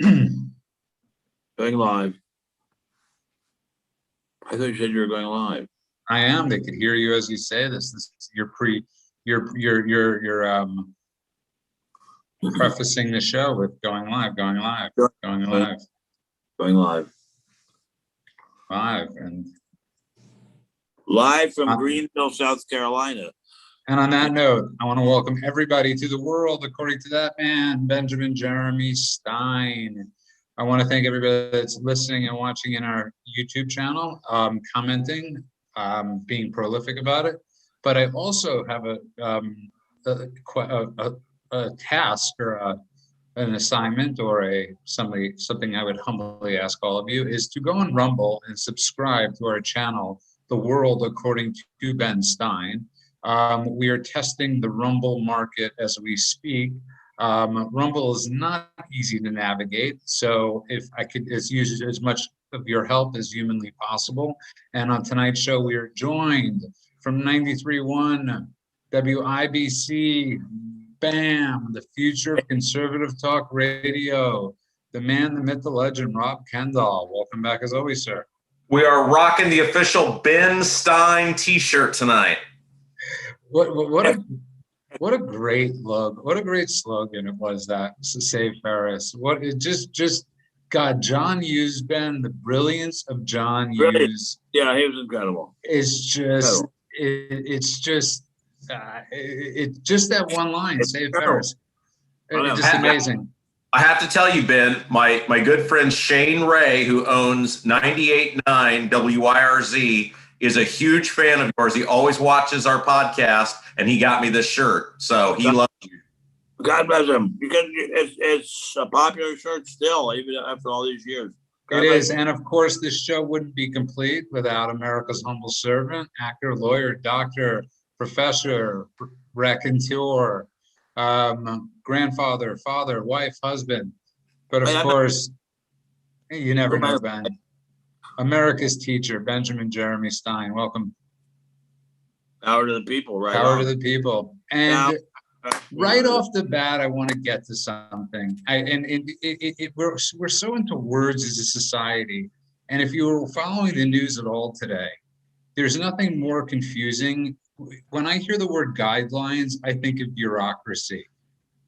Going live. I thought you said you were going live. I am. They could hear you as you say this. You're prefacing the show with going live, going live, going live, Going live. live, and live from Greenville, South Carolina. And on that note, I want to welcome everybody to the world according to that man, Benjamin Jeremy Stein. I want to thank everybody that's listening and watching in our YouTube channel, commenting, being prolific about it. But I also have a task or an assignment or something I would humbly ask all of you is to go on Rumble and subscribe to our channel, The World According to Ben Stein. We are testing the Rumble market as we speak. Rumble is not easy to navigate, so if I could use as much of your help as humanly possible. And on tonight's show, we are joined from 93.1 WIBC, BAM, the future of conservative talk radio, the man, the myth, the legend, Rob Kendall. Welcome back as always, sir. We are rocking the official Ben Stein t-shirt tonight. What a great look! What a great slogan it was, that to save Ferris. What it just God, John Hughes, Ben, the brilliance of John Hughes. Yeah, he was incredible. It's just it's just that one line, save Ferris. It's just amazing. I have to tell you, Ben, my good friend Shane Ray, who owns 98.9 WIRZ, is a huge fan of yours. He always watches our podcast, and he got me this shirt. So he loves you. God bless him. It's a popular shirt still, even after all these years. It is, and of course, this show wouldn't be complete without America's humble servant, actor, lawyer, doctor, professor, raconteur, grandfather, father, wife, husband. But of course, you never know, Ben. America's teacher, Benjamin Jeremy Stein. Welcome. Power to the people, right? Power to the people. And right off the bat, I want to get to something. We're so into words as a society. And if you were following the news at all today, there's nothing more confusing. When I hear the word guidelines, I think of bureaucracy.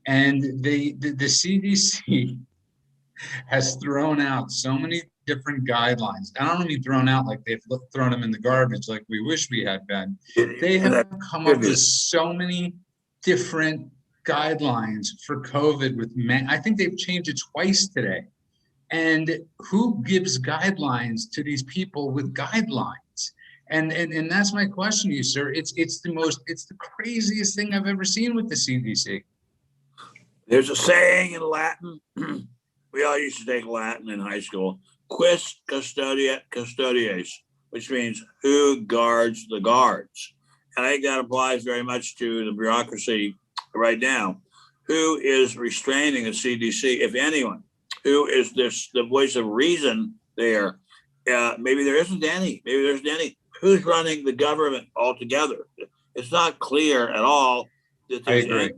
And the CDC has thrown out so many different guidelines. I don't mean thrown out like they've thrown them in the garbage like we wish we had been. They have come up with so many different guidelines for COVID with men. I think they've changed it twice today. And who gives guidelines to these people with guidelines? And that's my question to you, sir. It's the craziest thing I've ever seen with the CDC. There's a saying in Latin. We all used to take Latin in high school. Quis custodiet custodes, which means who guards the guards. And I think that applies very much to the bureaucracy right now. Who is restraining the CDC, if anyone? Who is the voice of reason there? Maybe there isn't any. Maybe there isn't any. Who's running the government altogether? It's not clear at all that there's any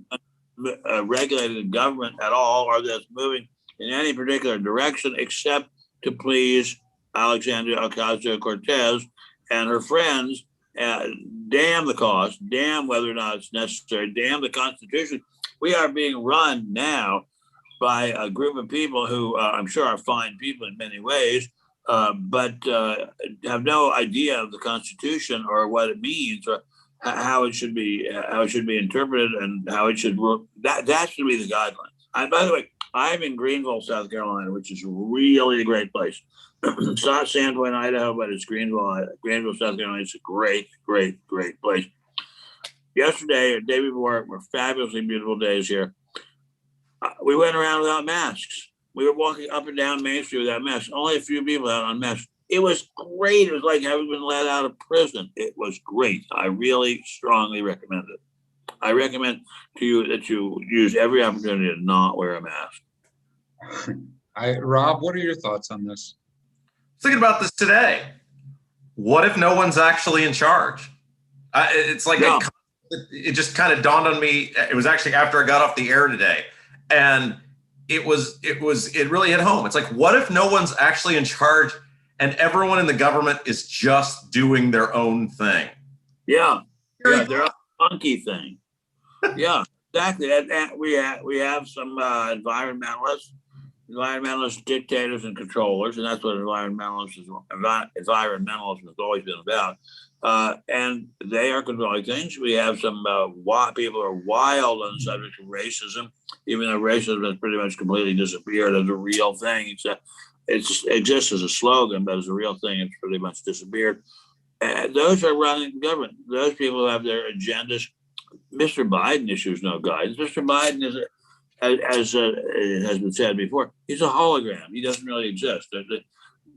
regulated government at all, or that's moving in any particular direction, except to please Alexandria Ocasio-Cortez and her friends. Damn the cost, damn whether or not it's necessary, damn the Constitution. We are being run now by a group of people who I'm sure are fine people in many ways, but have no idea of the Constitution or what it means or how it should be interpreted and how it should work. That should be the guidelines. By the way, I'm in Greenville, South Carolina, which is really a great place. It's not Sandpoint, Idaho, but it's Greenville, South Carolina. It's a great, great, great place. Yesterday or the day before were fabulously beautiful days here. We went around without masks. We were walking up and down Main Street without masks. Only a few people out on masks. It was great. It was like having been let out of prison. It was great. I really strongly recommend it. I recommend to you that you use every opportunity to not wear a mask. Rob, what are your thoughts on this? Thinking about this today. What if no one's actually in charge? It's like it just kind of dawned on me. It was actually after I got off the air today. And it really hit home. It's like, what if no one's actually in charge and everyone in the government is just doing their own thing? Yeah, they're a funky thing. Yeah, exactly. And we have some environmentalists dictators and controllers, and that's what environmentalism has always been about. And they are controlling things. We have some people are wild on the subject of racism, even though racism has pretty much completely disappeared as a real thing. It exists as a slogan, but as a real thing, it's pretty much disappeared. And those are running the government. Those people have their agendas. Mr. Biden issues no guidance. Mr. Biden is, as has been said before, he's a hologram. He doesn't really exist.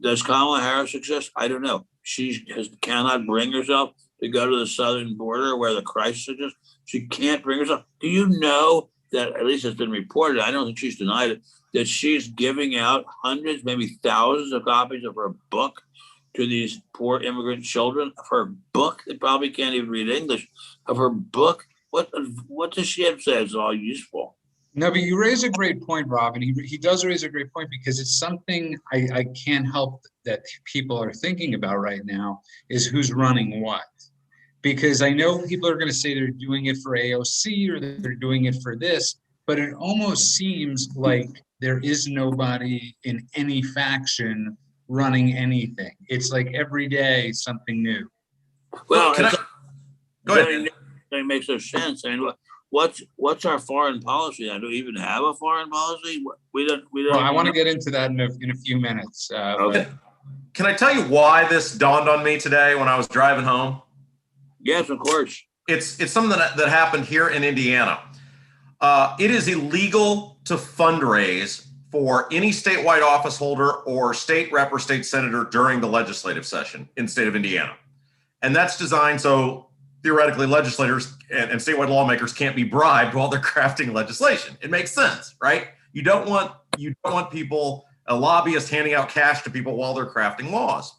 Does Kamala Harris exist? I don't know. She cannot bring herself to go to the southern border where the crisis is. She can't bring herself. Do you know that, at least it's been reported, I don't think she's denied it, that she's giving out hundreds, maybe thousands of copies of her book to these poor immigrant children? Of her book, they probably can't even read English. Of her book, what does she have to say? It's all useful. No, but you raise a great point, Robin. He does raise a great point, because it's something I can't help that people are thinking about right now, is who's running what. Because I know people are going to say they're doing it for AOC or they're doing it for this, but it almost seems like there is nobody in any faction running anything. It's like every day something new. Well, go ahead. It makes no sense. I mean, what's our foreign policy? Do we even have a foreign policy? We don't. Well, I want to get into that in a few minutes. Okay. Can I tell you why this dawned on me today when I was driving home? Yes, of course. It's something that happened here in Indiana. It is illegal to fundraise for any statewide office holder or state rep or state senator during the legislative session in the state of Indiana. And that's designed so theoretically legislators and statewide lawmakers can't be bribed while they're crafting legislation. It makes sense, right? You don't want people, lobbyists handing out cash to people while they're crafting laws.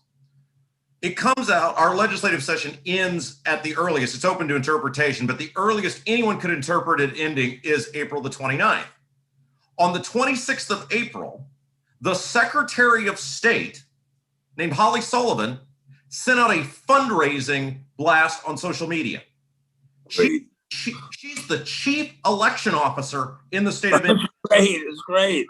It comes out, our legislative session ends at the earliest. It's open to interpretation, but the earliest anyone could interpret it ending is April the 29th. On the 26th of April, the Secretary of State, named Holly Sullivan, sent out a fundraising blast on social media. She's the chief election officer in the state of Indiana. It's great.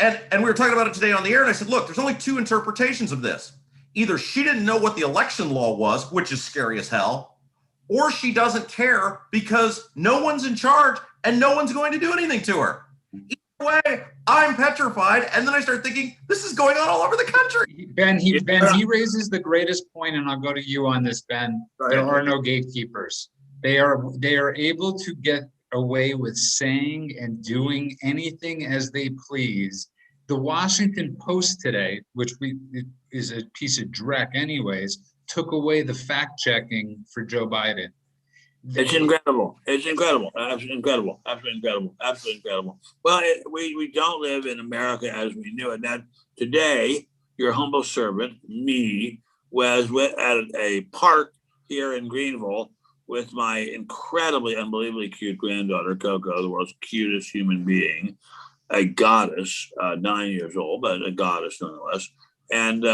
And we were talking about it today on the air, and I said, look, there's only two interpretations of this. Either she didn't know what the election law was, which is scary as hell, or she doesn't care because no one's in charge and no one's going to do anything to her. Either way, I'm petrified. And then I start thinking, this is going on all over the country. Ben, he raises the greatest point, and I'll go to you on this, Ben. There are no gatekeepers. They are able to get away with saying and doing anything as they please. The Washington Post today, which is a piece of dreck anyways, took away the fact checking for Joe Biden. It's incredible. It's incredible. Absolutely incredible. Absolutely incredible. Absolutely incredible. Well, we don't live in America as we knew it. Now, today, your humble servant, me, was at a park here in Greenville with my incredibly, unbelievably cute granddaughter, Coco, the world's cutest human being, a goddess, 9 years old, but a goddess nonetheless. And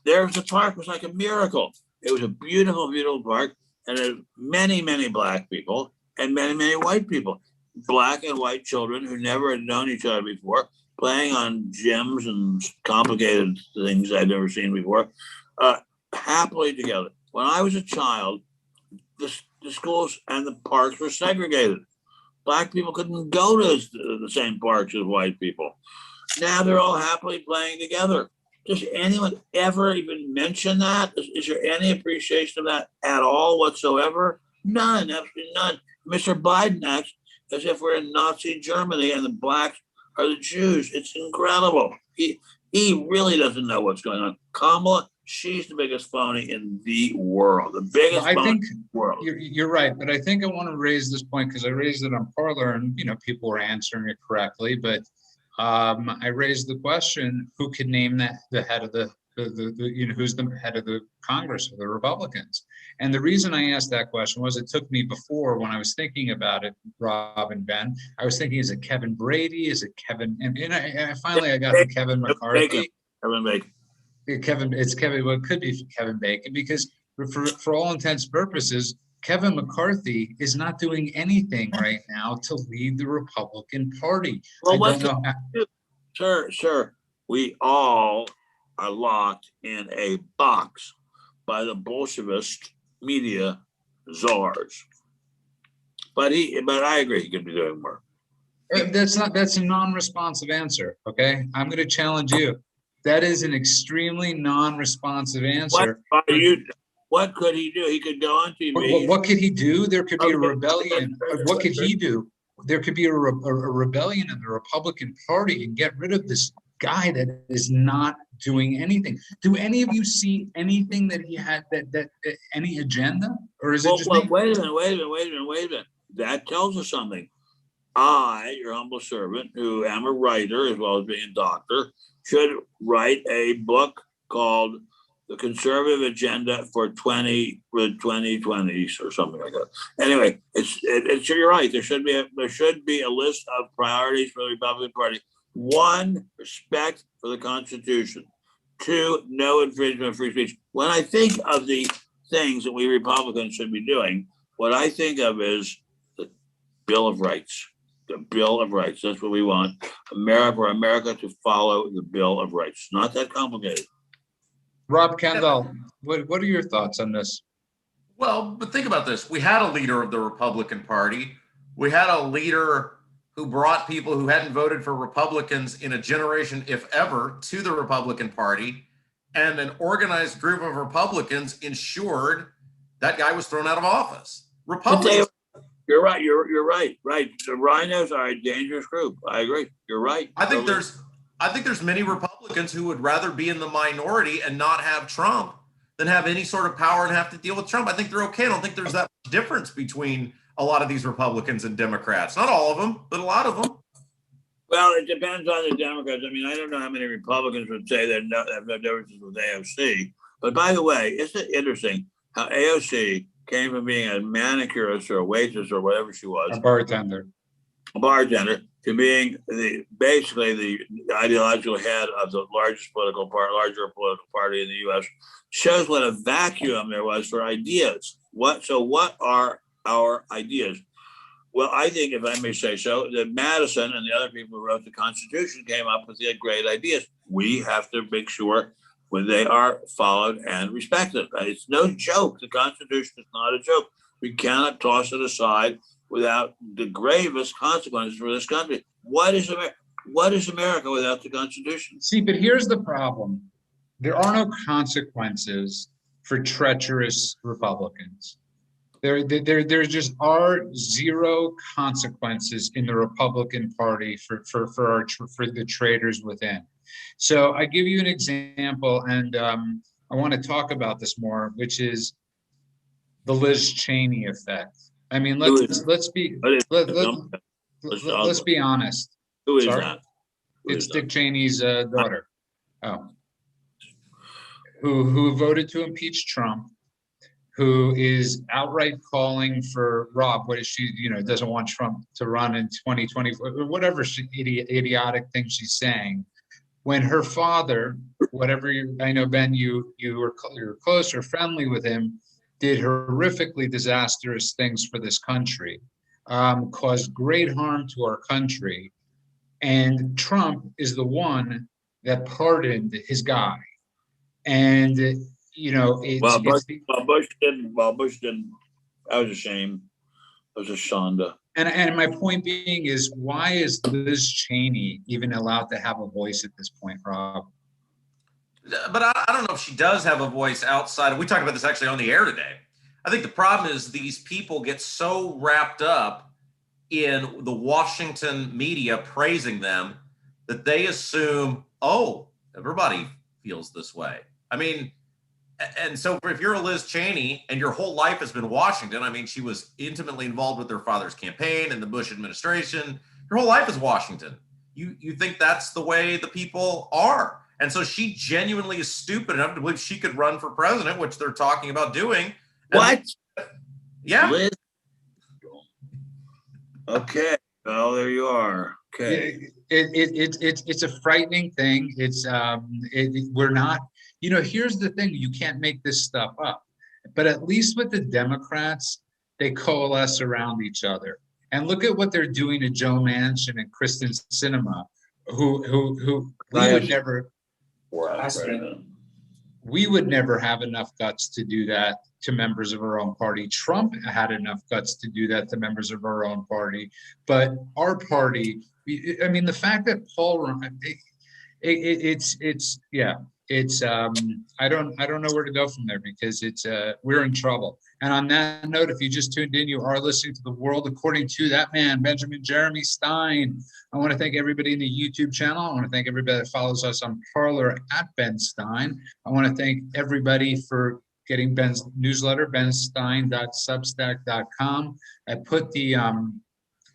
there was a park. It was like a miracle. It was a beautiful, beautiful park. And there were many, many Black people and many, many white people, Black and white children who never had known each other before, playing on gyms and complicated things I'd never seen before, happily together. When I was a child, the schools and the parks were segregated. Black people couldn't go to the same parks as white people. Now they're all happily playing together. Does anyone ever even mention that? Is there any appreciation of that at all whatsoever? None, absolutely none. Mr. Biden acts as if we're in Nazi Germany and the Blacks are the Jews. It's incredible. He really doesn't know what's going on. Kamala, she's the biggest phony in the world. The biggest phony in the world. You're right, but I think I want to raise this point because I raised it on Parler, and people were answering it correctly. But I raised the question: who could name the head of the who's the head of the Congress of the Republicans. And the reason I asked that question was it took me before when I was thinking about it, Rob and Ben, I was thinking, is it Kevin Brady? Is it Kevin? And I finally I got to Kevin McCarthy. Kevin Bacon. It's Kevin, well, it could be Kevin Bacon, because for all intents and purposes, Kevin McCarthy is not doing anything right now to lead the Republican Party. Well, I don't know. Sir, we all are locked in a box by the Bolshevist media czars. But I agree, he could be doing more. That's a non-responsive answer. Okay, I'm going to challenge you. That is an extremely non-responsive answer. What could he do? He could go on TV. What could he do? There could be a rebellion. What could he do? There could be a rebellion in the Republican Party and get rid of this guy that is not doing anything. Do any of you see anything that he had that any agenda, or is it just me? Wait a minute. That tells us something. I, your humble servant, who am a writer as well as being a doctor, should write a book called The Conservative Agenda for 2020s or something like that. Anyway, you're right. There should be a list of priorities for the Republican Party. 1, respect for the Constitution. 2, no infringement of free speech. When I think of the things that we Republicans should be doing, what I think of is the Bill of Rights. The Bill of Rights. That's what we want. For America to follow the Bill of Rights. Not that complicated. Rob Kendall, what are your thoughts on this? Well, but think about this. We had a leader of the Republican Party. We had a leader who brought people who hadn't voted for Republicans in a generation, if ever, to the Republican Party. And an organized group of Republicans ensured that guy was thrown out of office. Republicans. You're right. You're right. Right. The rhinos are a dangerous group. I agree. You're right. I think there's many Republicans who would rather be in the minority and not have Trump than have any sort of power and have to deal with Trump. I think they're okay. I don't think there's that much difference between a lot of these Republicans and Democrats. Not all of them, but a lot of them. Well, it depends on the Democrats. I mean, I don't know how many Republicans would say they have no differences with AOC. But by the way, isn't it interesting how AOC came from being a manicurist or a waitress or whatever she was, a bartender, to being basically the ideological head of the larger political party in the U.S. shows what a vacuum there was for ideas. What are our ideas? Well, I think, if I may say so, that Madison and the other people who wrote the Constitution came up with the great ideas. We have to make sure when they are followed and respected. It's no joke. The Constitution is not a joke. We cannot toss it aside without the gravest consequences for this country. What is America without the Constitution? See, but here's the problem. There are no consequences for treacherous Republicans. There just are zero consequences in the Republican Party for the traitors within. So I give you an example, and I want to talk about this more, which is the Liz Cheney effect. I mean, let's be honest. Who is that? It's Dick Cheney's daughter. Oh, who voted to impeach Trump, who is outright calling for Rob. What is she? Doesn't want Trump to run in 2020, whatever idiotic thing she's saying. When her father, I know, Ben, you're close or friendly with him, did horrifically disastrous things for this country, caused great harm to our country, and Trump is the one that pardoned his guy. And Bush didn't. That was a shame. That was a shonda. And my point being is, why is Liz Cheney even allowed to have a voice at this point, Rob? But I don't know if she does have a voice outside. We talked about this actually on the air today. I think the problem is these people get so wrapped up in the Washington media praising them that they assume, oh, everybody feels this way. I mean, and so if you're a Liz Cheney and your whole life has been Washington, I mean, she was intimately involved with her father's campaign and the Bush administration. Your whole life is Washington. You think that's the way the people are. And so she genuinely is stupid enough to believe she could run for president, which they're talking about doing. What? Yeah. Liz? Okay. Well, there you are. Okay. It's a frightening thing. We're not, here's the thing, you can't make this stuff up. But at least with the Democrats, they coalesce around each other. And look at what they're doing to Joe Manchin and Kristen Sinema, who we would never have enough guts to do that to members of our own party. Trump had enough guts to do that to members of our own party. But our party, I mean, the fact that Paul, I don't know where to go from there, because we're in trouble. And on that note, if you just tuned in, you are listening to The World According to That Man, Benjamin Jeremy Stein. I want to thank everybody in the YouTube channel. I want to thank everybody that follows us on Parler at Ben Stein. I want to thank everybody for getting Ben's newsletter, benstein.substack.com. I put the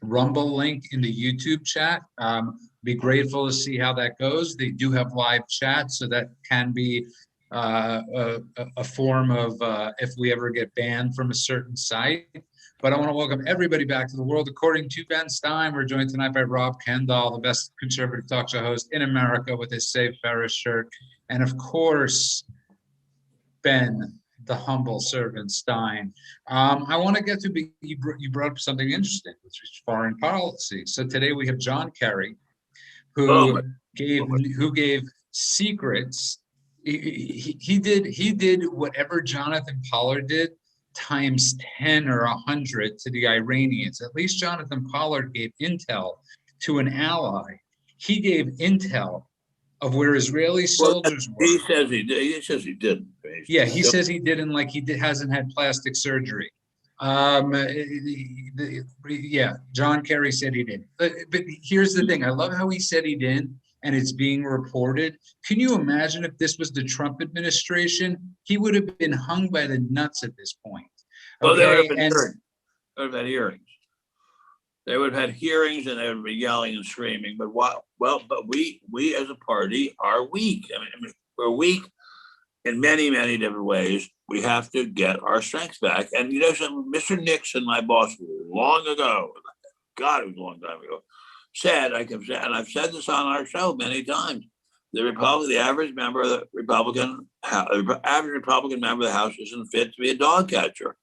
Rumble link in the YouTube chat. Be grateful to see how that goes. They do have live chat, so that can be a form of if we ever get banned from a certain site. But I want to welcome everybody back to The World According to Ben Stein. We're joined tonight by Rob Kendall, the best conservative talk show host in America, with his Save Ferris shirt. And of course, Ben, the humble servant Stein. I want to get to, you brought up something interesting, which is foreign policy. So today we have John Kerry, who gave secrets. He did whatever Jonathan Pollard did times 10 or 100 to the Iranians. At least Jonathan Pollard gave intel to an ally. He gave intel of where Israeli soldiers were. He says he did. He says he didn't. Yeah, he says he didn't, like hasn't had plastic surgery. Yeah, John Kerry said he did. But here's the thing. I love how he said he didn't, and it's being reported. Can you imagine if this was the Trump administration? He would have been hung by the nuts at this point. Well, there would have been hearings. They would have had hearings. They would have had hearings, and they would be yelling and screaming. But but we as a party are weak. I mean, we're weak in many, many different ways. We have to get our strength back. And Mr. Nixon, my boss, long ago, God, it was a long time ago, said, and I've said this on our show many times, the average member of the average Republican member of the House isn't fit to be a dog catcher.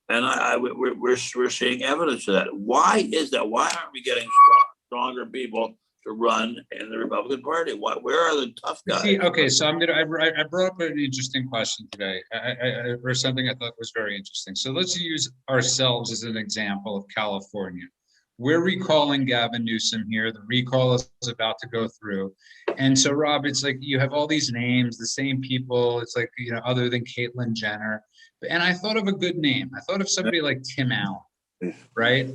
And we're seeing evidence of that. Why is that? Why aren't we getting stronger people to run in the Republican Party? Where are the tough guys? Okay, so I brought up an interesting question today, or something I thought was very interesting. So let's use ourselves as an example of California. We're recalling Gavin Newsom here. The recall is about to go through. And so, Rob, it's like you have all these names, the same people. It's like, other than Caitlyn Jenner. And I thought of a good name. I thought of somebody like Tim Allen, right?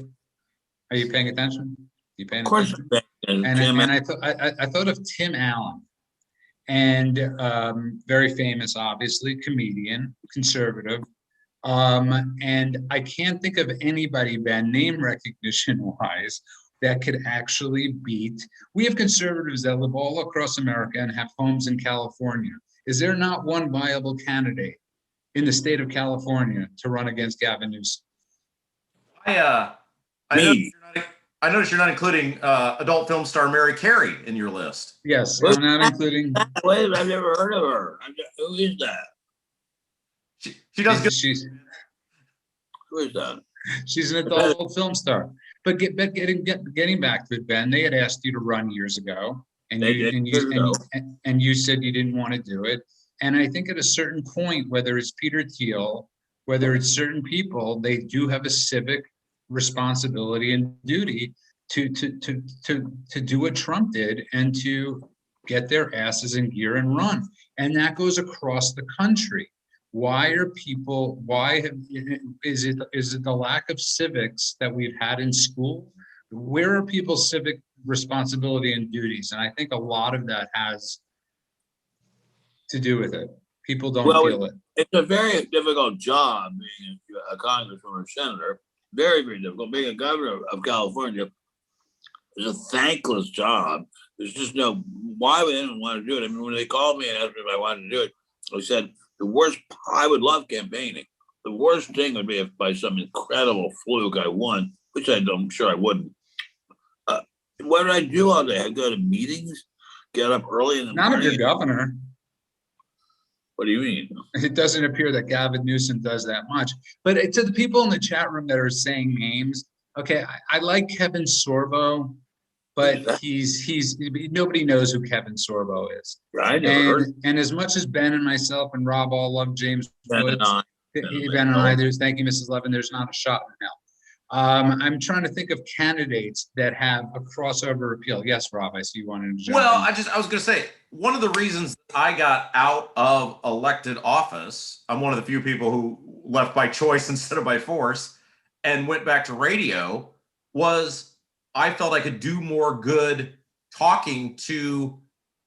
Are you paying attention? You paying attention? Of course. And I thought of Tim Allen, and very famous, obviously, comedian, conservative. And I can't think of anybody, Ben, name recognition wise, that could actually beat. We have conservatives that live all across America and have homes in California. Is there not one viable candidate in the state of California to run against Gavin Newsom? I noticed you're not including adult film star Mary Carey in your list. Yes, I'm not including. Wait, I've never heard of her. Who is that? She does good. Who is that? She's an adult film star. But getting back to it, Ben, they had asked you to run years ago, and you said you didn't want to do it. And I think at a certain point, whether it's Peter Thiel, whether it's certain people, they do have a civic responsibility and duty to do what Trump did and to get their asses in gear and run. And that goes across the country. Is it the lack of civics that we've had in school? Where are people's civic responsibility and duties? And I think a lot of that has to do with it. People don't feel it. It's a very difficult job being a congressman or senator. Very, very difficult. Being a governor of California, It's a thankless job. There's just no, why would anyone want to do it? I mean, when they called me and asked me if I wanted to do it, I said, I would love campaigning. The worst thing would be if by some incredible fluke I won, which I'm sure I wouldn't. What did I do all day? I go to meetings, get up early in the Not if morning. you're governor. What do you mean? It doesn't appear that Gavin Newsom does that much. But to the people in the chat room that are saying names, okay, I like Kevin Sorbo, but he's nobody knows who Kevin Sorbo is. I never heard. And as much as Ben and myself and Rob all love James Woods, Ben and I, thank you, Mrs. Levin, there's not a shot in hell. I'm trying to think of candidates that have a crossover appeal. Yes, Rob, I see you wanted to jump Well, in. I was going to say, one of the reasons I got out of elected office, I'm one of the few people who left by choice instead of by force and went back to radio, was I felt I could do more good talking to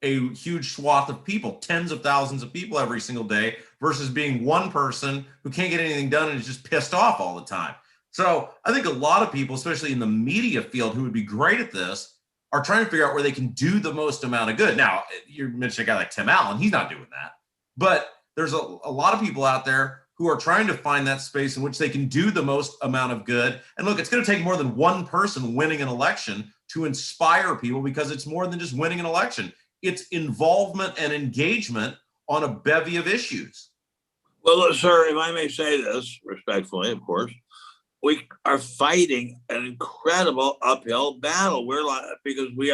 a huge swath of people, tens of thousands of people every single day, versus being one person who can't get anything done and is just pissed off all the time. So I think a lot of people, especially in the media field, who would be great at this, are trying to figure out where they can do the most amount of good. Now, you mentioned a guy like Tim Allen. He's not doing that. But there's a lot of people out there who are trying to find that space in which they can do the most amount of good. And look, it's going to take more than one person winning an election to inspire people, because it's more than just winning an election. It's involvement and engagement on a bevy of issues. Well, sir, if I may say this respectfully, of course, we are fighting an incredible uphill battle. Because we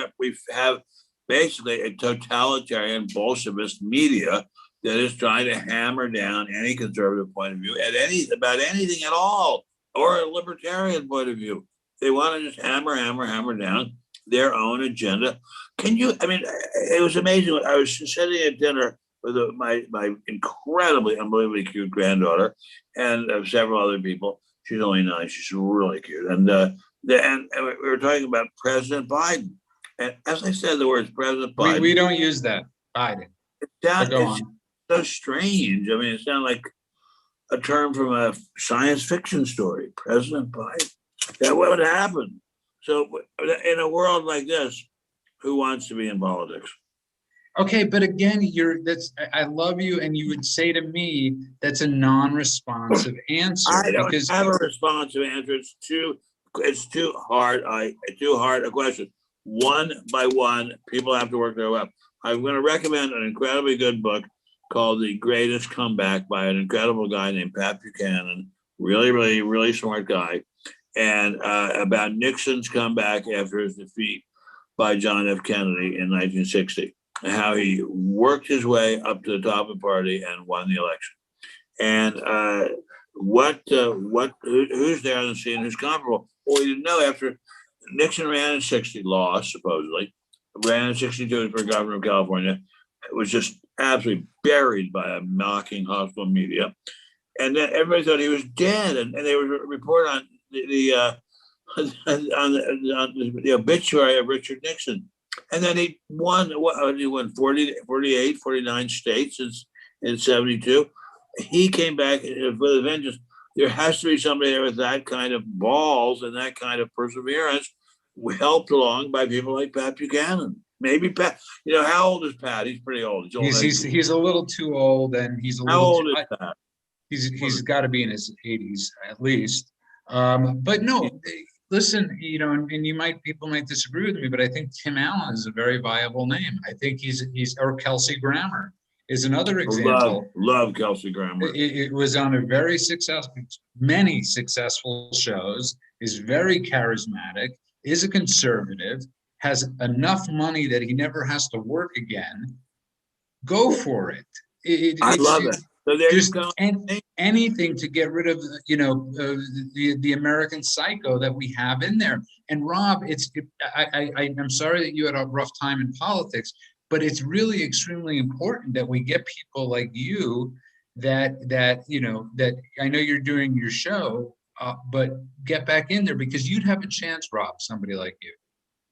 have basically a totalitarian Bolshevist media that is trying to hammer down any conservative point of view about anything at all, or a libertarian point of view. They want to just hammer down their own agenda. It was amazing. I was sitting at dinner with my incredibly, unbelievably cute granddaughter and several other people. She's only 9. She's really cute. And we were talking about President Biden. And as I said, the words President Biden. We don't use that, Biden. It's so strange. I mean, it sounds like a term from a science fiction story. President Biden. That would happen. So in a world like this, who wants to be in politics? Okay, but again, I love you, and you would say to me that's a non-responsive answer. I don't have a responsive answer. It's too hard a question. One by one, people have to work their way up. I'm going to recommend an incredibly good book called The Greatest Comeback by an incredible guy named Pat Buchanan. Really, really, really smart guy. And about Nixon's comeback after his defeat by John F. Kennedy in 1960. How he worked his way up to the top of the party and won the election. And who's there on the scene who's comparable? Well, we didn't know. After Nixon ran in 60, lost supposedly, ran in 62 for governor of California, it was just absolutely buried by a mocking hostile media. And then everybody thought he was dead, and they would report on the obituary of Richard Nixon. And then he won 48, 49 states in 72. He came back with a vengeance. There has to be somebody there with that kind of balls and that kind of perseverance, helped along by people like Pat Buchanan. Maybe Pat, how old is Pat? He's pretty old. He's a little too old, and he's a little. How old is Pat? He's got to be in his 80s at least. But no. Listen, and people might disagree with me, but I think Tim Allen is a very viable name. I think or Kelsey Grammer is another example. Love Kelsey Grammer. It was on many successful shows, is very charismatic, is a conservative, has enough money that he never has to work again. Go for it. I love it. So there just you go. Anything to get rid of, the American psycho that we have in there. And Rob, I'm sorry that you had a rough time in politics, but it's really extremely important that we get people like you that I know you're doing your show, but get back in there, because you'd have a chance, Rob, somebody like you.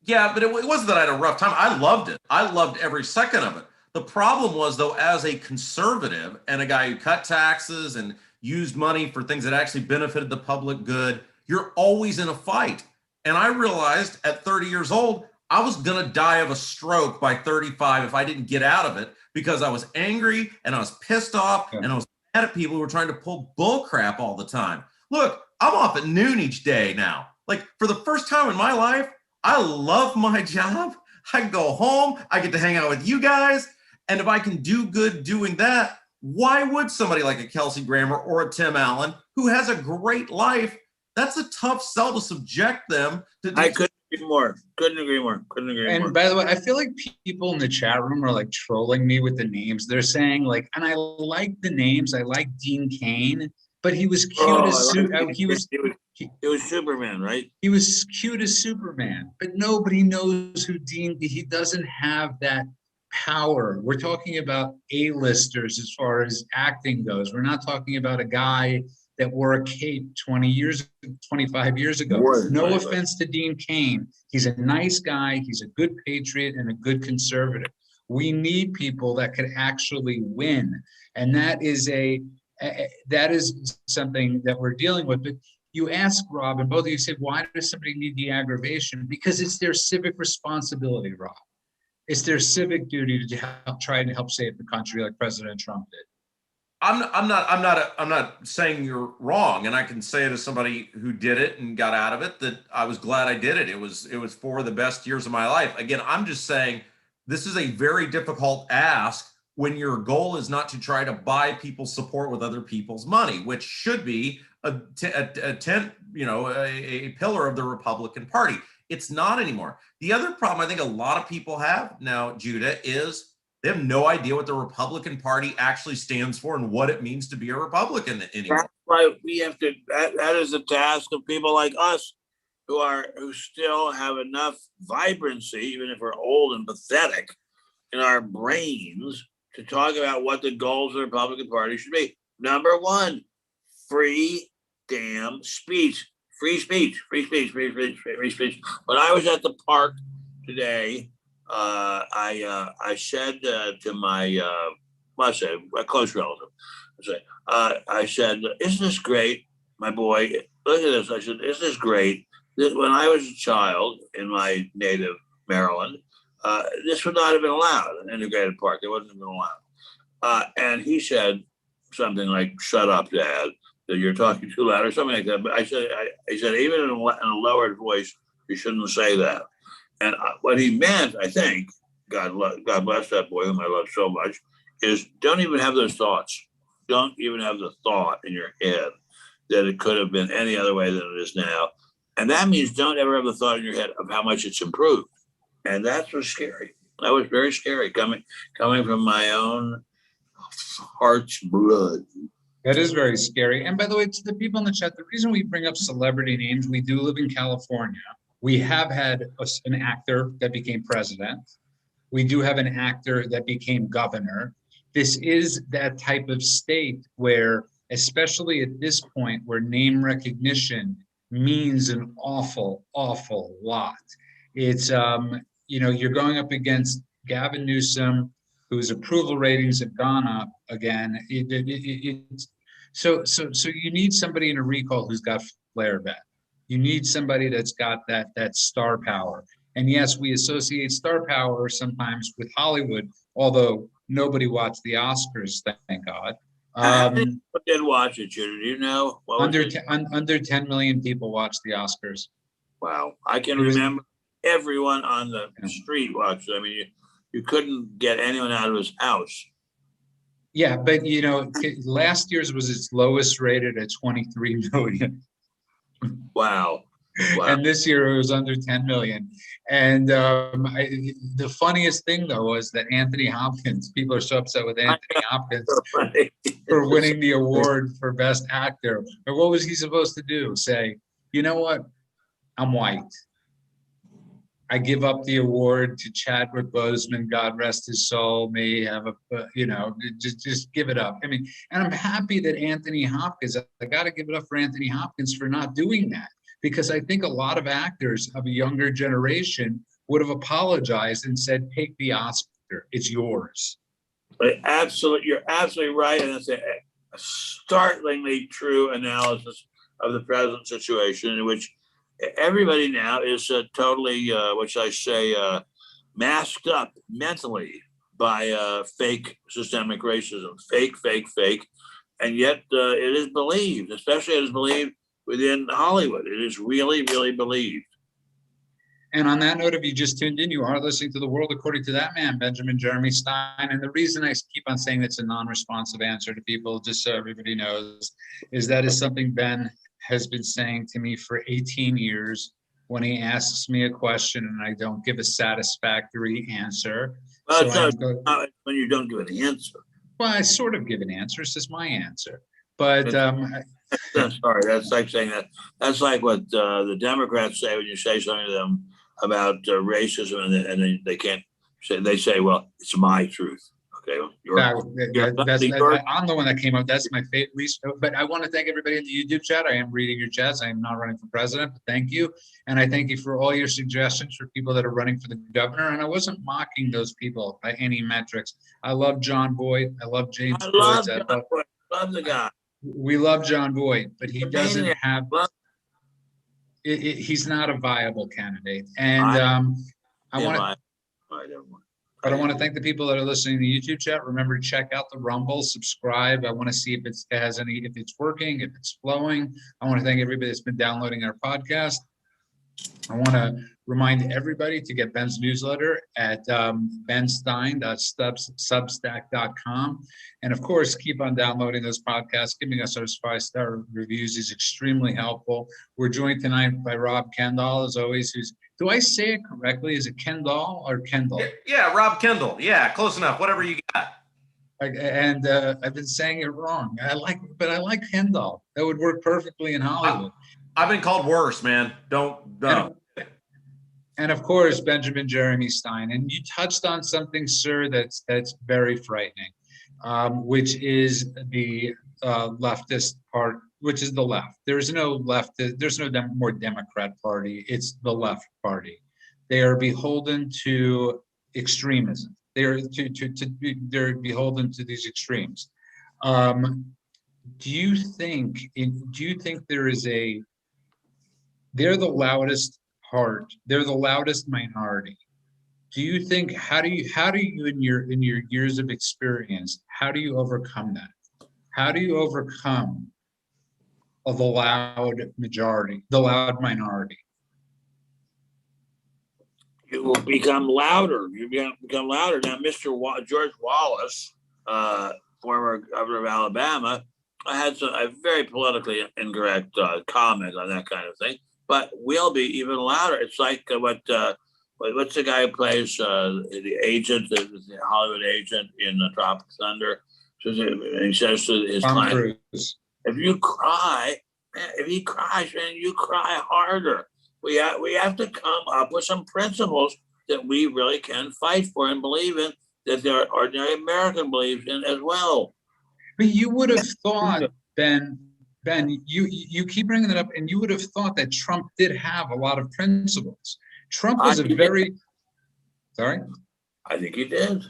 Yeah, but it wasn't that I had a rough time. I loved it. I loved every second of it. The problem was, though, as a conservative and a guy who cut taxes and used money for things that actually benefited the public good, you're always in a fight. And I realized at 30 years old, I was going to die of a stroke by 35 if I didn't get out of it, because I was angry and I was pissed off and I was mad at people who were trying to pull bull crap all the time. Look, I'm off at noon each day now. Like, for the first time in my life, I love my job. I can go home. I get to hang out with you guys. And if I can do good doing that, why would somebody like a Kelsey Grammer or a Tim Allen, who has a great life, that's a tough sell to subject them to. I couldn't agree more. Couldn't agree more. And by the way, I feel like people in the chat room are like trolling me with the names. They're saying like, and I like the names. I like Dean Cain, but he was cute as he was Superman, right? He was cute as Superman, but nobody knows who he doesn't have that power. We're talking about A-listers as far as acting goes. We're not talking about a guy that wore a cape 25 years ago. No offense to Dean Cain. He's a nice guy. He's a good patriot and a good conservative. We need people that could actually win. And that is something that we're dealing with. But you ask Rob, and both of you say, why does somebody need the aggravation? Because it's their civic responsibility, Rob. It's their civic duty to try to help save the country like President Trump did. I'm not saying you're wrong, and I can say it as somebody who did it and got out of it, that I was glad I did it. It was for the best years of my life. Again, I'm just saying this is a very difficult ask when your goal is not to try to buy people's support with other people's money, which should be a pillar of the Republican Party. It's not anymore. The other problem I think a lot of people have now, Judah, is they have no idea what the Republican Party actually stands for and what it means to be a Republican anymore. That's why we have to. That is the task of people like us, who still have enough vibrancy, even if we're old and pathetic, in our brains to talk about what the goals of the Republican Party should be. Number one, free damn speech. Free speech. Free speech. Free speech. Free speech. When I was at the park today, I said to my, a close relative, I said, isn't this great, my boy? Look at this. I said, isn't this great? When I was a child in my native Maryland, this would not have been allowed, an integrated park. It wouldn't have been allowed. And he said something like, shut up, Dad, that you're talking too loud, or something like that. But I said, even in a lowered voice, you shouldn't say that. And what he meant, I think, God bless that boy whom I love so much, is don't even have those thoughts. Don't even have the thought in your head that it could have been any other way than it is now. And that means don't ever have the thought in your head of how much it's improved. And that was scary. That was very scary coming from my own heart's blood. That is very scary. And by the way, to the people in the chat, the reason we bring up celebrity names, we do live in California. We have had an actor that became president. We do have an actor that became governor. This is that type of state where, especially at this point, where name recognition means an awful, awful lot. It's, you're going up against Gavin Newsom, whose approval ratings have gone up again. So you need somebody in a recall who's got flair back. You need somebody that's got that star power. And yes, we associate star power sometimes with Hollywood, although nobody watched the Oscars, thank God. I did watch it, Judah. Do you know? Under 10 million people watched the Oscars. Wow. I can remember everyone on the street watched it. I mean, you couldn't get anyone out of his house. Yeah, but last year's was its lowest rated at 23 million. Wow. And this year it was under 10 million. And the funniest thing, though, was that Anthony Hopkins, people are so upset with Anthony Hopkins for winning the award for Best Actor. And what was he supposed to do? Say, you know what? I'm white. I give up the award to Chadwick Boseman, God rest his soul. May have just give it up. I mean, and I'm happy that Anthony Hopkins, I got to give it up for Anthony Hopkins for not doing that, because I think a lot of actors of a younger generation would have apologized and said, take the Oscar, it's yours. You're absolutely right. And it's a startlingly true analysis of the present situation, in which everybody now is totally, what should I say, masked up mentally by fake systemic racism, fake, and yet it is believed, especially it is believed within Hollywood. It is really, really believed. And on that note, if you just tuned in, you are listening to The World According to That Man, Benjamin Jeremy Stein. And the reason I keep on saying it's a non-responsive answer to people, just so everybody knows, is that is something Ben has been saying to me for 18 years when he asks me a question and I don't give a satisfactory answer. Well, so not when you don't give an answer. Well, I sort of give an answer. It's just my answer. But sorry, that's like saying that. That's like what the Democrats say when you say something to them about racism, and they can't say. They say, "Well, it's my truth." Okay, I'm the one that came up. That's my favorite. But I want to thank everybody in the YouTube chat. I am reading your chats. I am not running for president, but thank you, and I thank you for all your suggestions for people that are running for the governor. And I wasn't mocking those people by any metrics. I love John Boyd. I love James. I love John Boyd. Love the guy. We love John Boyd, but he doesn't have. He's not a viable candidate, and I want to. But I want to thank the people that are listening to the YouTube chat. Remember to check out the Rumble, subscribe. I want to see if it has any, if it's working, if it's flowing. I want to thank everybody that's been downloading our podcast. I want to remind everybody to get Ben's newsletter at benstein.substack.com. And of course, keep on downloading those podcasts, giving us those 5-star reviews is extremely helpful. We're joined tonight by Rob Kendall, as always, who's, do I say it correctly? Is it Kendall or Kendall? Yeah, Rob Kendall. Yeah, close enough. Whatever you got. And I've been saying it wrong. But I like Kendall. That would work perfectly in Hollywood. I've been called worse, man. Don't. And of course, Benjamin Jeremy Stein. And you touched on something, sir, that's very frightening, which is the leftist part, which is the left. There's no left. There's no more Democrat party. It's the left party. They are beholden to extremism. They're beholden to these extremes. Do you think there is they're the loudest part. They're the loudest minority. Do you think, how do you in your years of experience, how do you overcome that? How do you overcome the loud majority, the loud minority? You will become louder. You become louder. Now, George Wallace, former governor of Alabama, I had a very politically incorrect comment on that kind of thing, but we'll be even louder. It's like what's the guy who plays the agent, the Hollywood agent in Tropic Thunder? He says to his client, if you cry, if he cries, man, you cry harder. We have to come up with some principles that we really can fight for and believe in, that their ordinary American believes in as well. But you would have thought, Ben, you keep bringing that up, and you would have thought that Trump did have a lot of principles. Trump was sorry? I think he did.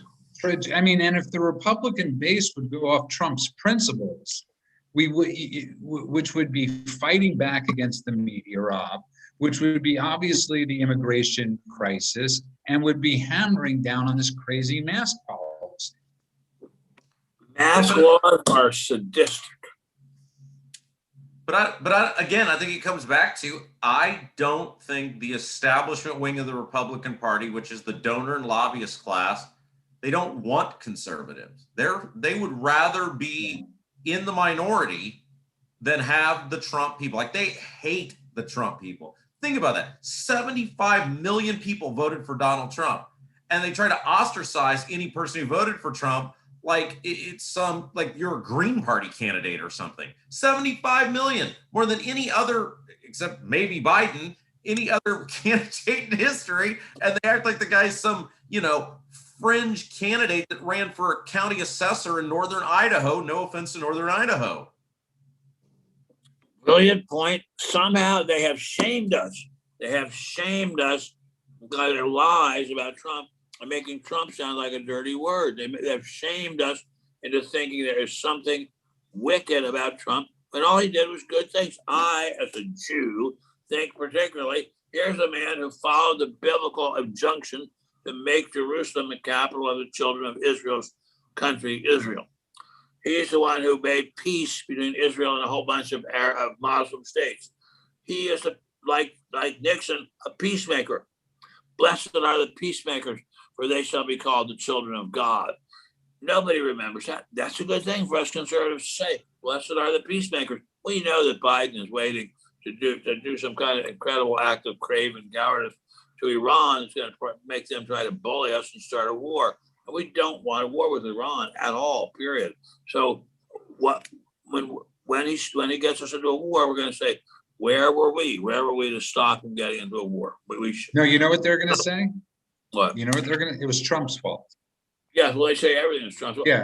I mean, and if the Republican base would go off Trump's principles, which would be fighting back against the media, Rob, which would be obviously the immigration crisis, and would be hammering down on this crazy mask policy. Mask laws are sadistic. But again, I think it comes back to, I don't think the establishment wing of the Republican Party, which is the donor and lobbyist class, they don't want conservatives. They would rather be in the minority than have the Trump people. Like, they hate the Trump people. Think about that. 75 million people voted for Donald Trump, and they try to ostracize any person who voted for Trump like it's like you're a Green Party candidate or something. 75 million, more than any other, except maybe Biden, any other candidate in history, and they act like the guy's some, fringe candidate that ran for a county assessor in northern Idaho. No offense to northern Idaho. Brilliant point. Somehow they have shamed us. They have shamed us by their lies about Trump and making Trump sound like a dirty word. They have shamed us into thinking there is something wicked about Trump, when all he did was good things. I, as a Jew, think particularly, here's a man who followed the biblical injunction to make Jerusalem the capital of the children of Israel's country, Israel. He's the one who made peace between Israel and a whole bunch of Arab Muslim states. He is, like Nixon, a peacemaker. Blessed are the peacemakers, for they shall be called the children of God. Nobody remembers that. That's a good thing for us conservatives to say. Blessed are the peacemakers. We know that Biden is waiting to do some kind of incredible act of craven cowardice to Iran. It's going to make them try to bully us and start a war. And we don't want a war with Iran at all, period. So when he gets us into a war, we're going to say, where were we? Where were we to stop him getting into a war? No, you know what they're going to say? What? You know what they're going to? It was Trump's fault. Yeah, well, they say everything is Trump's fault. Yeah,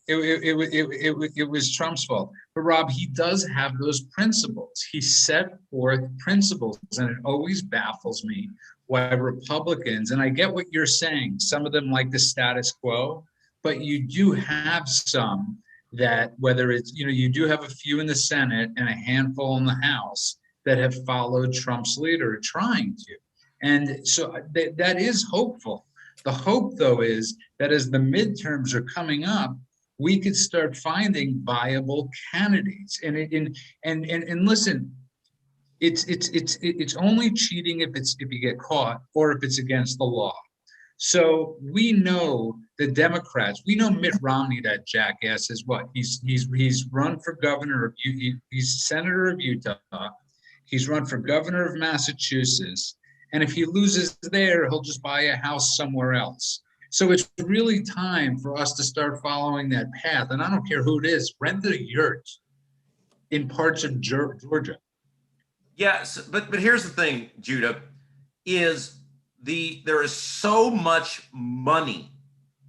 it was Trump's fault. But Rob, he does have those principles. He set forth principles, and it always baffles me why Republicans, and I get what you're saying, some of them like the status quo, but you do have some that, whether it's, you do have a few in the Senate and a handful in the House that have followed Trump's leader, trying to. And so that is hopeful. The hope, though, is that as the midterms are coming up, we could start finding viable candidates. And listen, it's only cheating if you get caught or if it's against the law. So we know the Democrats. We know Mitt Romney, that jackass, is what he's run for governor of he's senator of Utah. He's run for governor of Massachusetts. And if he loses there, he'll just buy a house somewhere else. So it's really time for us to start following that path. And I don't care who it is, rent a yurt in parts of Georgia. Yes, but here's the thing, Judah, is there is so much money